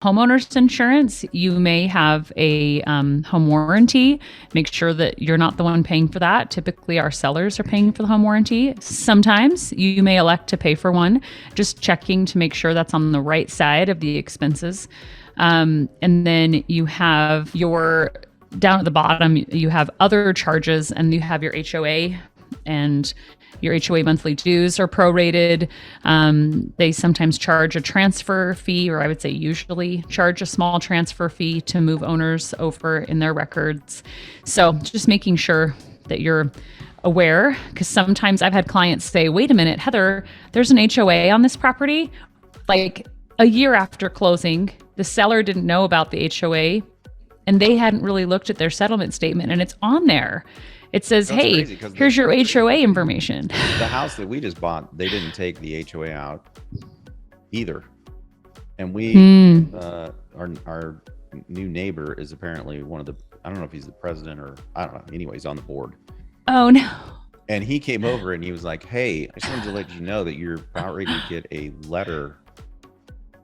homeowners insurance, you may have a home warranty. Make sure that you're not the one paying for that. Typically, our sellers are paying for the home warranty. Sometimes you may elect to pay for one, just checking to make sure that's on the right side of the expenses. And then you have your, down at the bottom, you have other charges, and you have your HOA, and your HOA monthly dues are prorated. They sometimes charge a transfer fee, or I would say usually charge a small transfer fee to move owners over in their records. So just making sure that you're aware, because sometimes I've had clients say, wait a minute, Heather, there's an HOA on this property. Like a year after closing, the seller didn't know about the HOA and they hadn't really looked at their settlement statement, and it's on there. It says, that's hey, here's your HOA information. The house that we just bought, they didn't take the HOA out either. And we, our new neighbor is apparently one of the, I don't know if he's the president or I don't know. Anyway, he's on the board. Oh, no. And he came over and he was like, hey, I just wanted to let you know that you're about ready to get a letter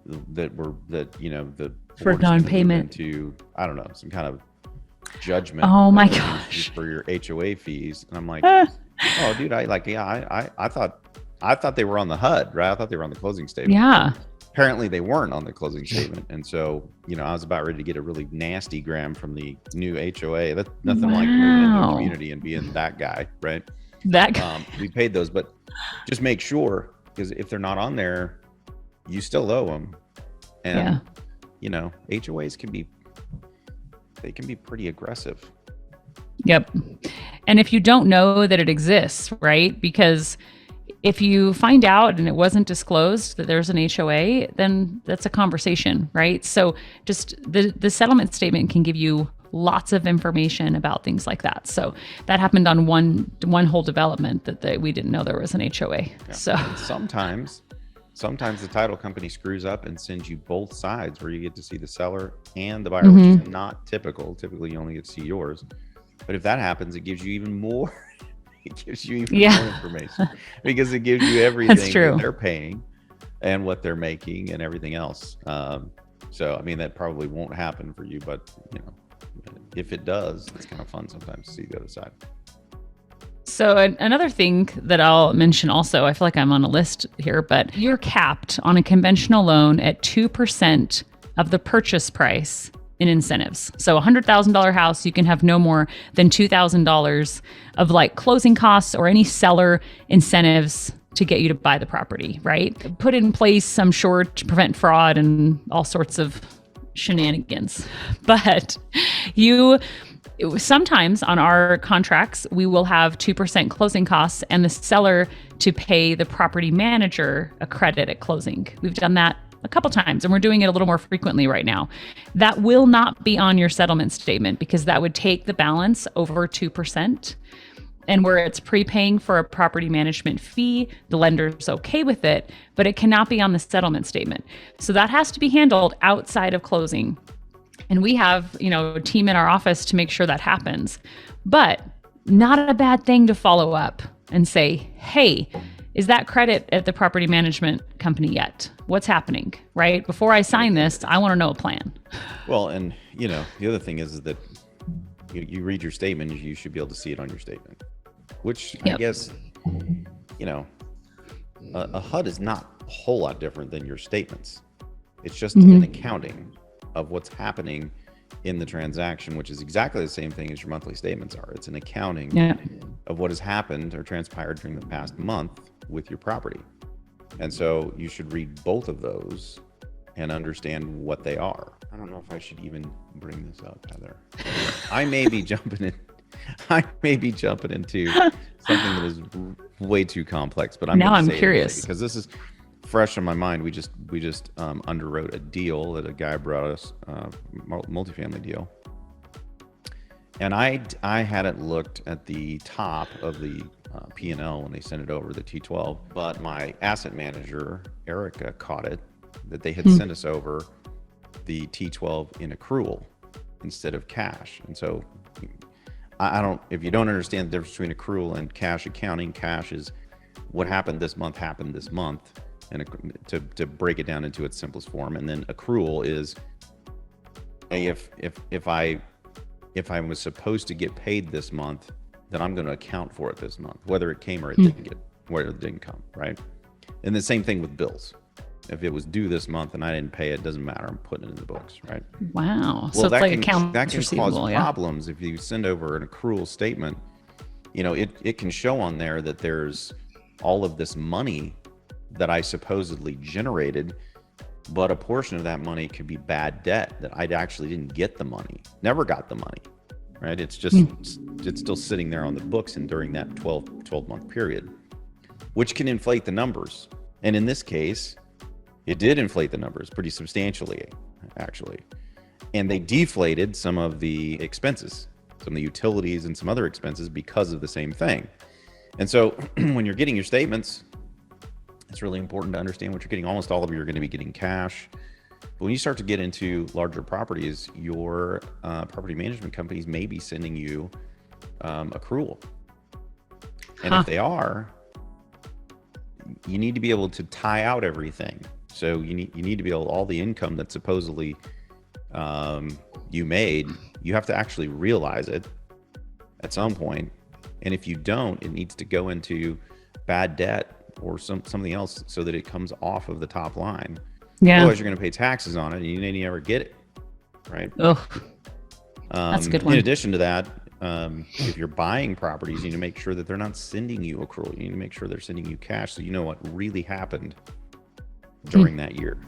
the for non-payment to, I don't know, some kind of judgment. Oh my gosh. For your HOA fees. And I'm like, oh dude, I thought they were on the HUD, right? I thought they were on the closing statement. Yeah. Apparently they weren't on the closing statement. And so, I was about ready to get a really nasty gram from the new HOA. That's nothing like moving into a community and being that guy, right? That guy. We paid those, but just make sure, because if they're not on there, you still owe them. And, HOAs can be pretty aggressive. Yep. And if you don't know that it exists, right? Because if you find out and it wasn't disclosed that there's an HOA, then that's a conversation, right? So just the settlement statement can give you lots of information about things like that. So that happened on one whole development that we didn't know there was an HOA. Yeah. So sometimes the title company screws up and sends you both sides, where you get to see the seller and the buyer, which is not typical. Typically, you only get to see yours. But if that happens, it gives you even more. It gives you even more information, because it gives you everything that they're paying and what they're making and everything else. So, I mean, that probably won't happen for you, but if it does, it's kind of fun sometimes to see the other side. So another thing that I'll mention also, I feel like I'm on a list here, but you're capped on a conventional loan at 2% of the purchase price in incentives. So $100,000 house, you can have no more than $2,000 of like closing costs or any seller incentives to get you to buy the property, right? Put in place, I'm sure, to prevent fraud and all sorts of shenanigans. But sometimes on our contracts, we will have 2% closing costs and the seller to pay the property manager a credit at closing. We've done that a couple times, and we're doing it a little more frequently right now. That will not be on your settlement statement, because that would take the balance over 2%. And where it's prepaying for a property management fee, the lender's okay with it, but it cannot be on the settlement statement. So that has to be handled outside of closing. And we have, a team in our office to make sure that happens. But not a bad thing to follow up and say, hey, is that credit at the property management company yet? What's happening, right? Before I sign this, I want to know a plan. Well, and, the other thing is that you read your statement, you should be able to see it on your statement, which I guess, a HUD is not a whole lot different than your statements. It's just an accounting of what's happening in the transaction, which is exactly the same thing as your monthly statements are. It's an accounting of what has happened or transpired during the past month with your property. And so you should read both of those and understand what they are. I don't know if I should even bring this up, Heather. I may be jumping into something that is way too complex, but I'm curious because this is fresh on my mind. We just underwrote a deal that a guy brought us, multifamily deal, and I hadn't looked at the top of the P&L when they sent it over, the T12, but my asset manager Erica caught it that they had sent us over the T12 in accrual instead of cash. And so if you don't understand the difference between accrual and cash accounting, cash is what happened this month happened this month, and to break it down into its simplest form. And then accrual is, if I was supposed to get paid this month, then I'm going to account for it this month, whether it came or it didn't come, right? And the same thing with bills. If it was due this month and I didn't pay it, doesn't matter. I'm putting it in the books, right? Wow. So it's like accounts receivable. That can cause problems if you send over an accrual statement. It can show on there that there's all of this money that I supposedly generated, but a portion of that money could be bad debt that I actually didn't get the money, never got the money, right? It's just, it's still sitting there on the books and during that 12-month period, which can inflate the numbers. And in this case, it did inflate the numbers pretty substantially, actually. And they deflated some of the expenses, some of the utilities and some other expenses because of the same thing. And so when you're getting your statements, it's really important to understand what you're getting. Almost all of you are going to be getting cash. But when you start to get into larger properties, your property management companies may be sending you accrual. And if they are, you need to be able to tie out everything. So you need to be able, all the income that supposedly you made, you have to actually realize it at some point. And if you don't, it needs to go into bad debt or something else so that it comes off of the top line. Yeah. Otherwise, you're going to pay taxes on it and you never get it, right? Oh, that's a good one. In addition to that, if you're buying properties, you need to make sure that they're not sending you accrual. You need to make sure they're sending you cash so you know what really happened during that year.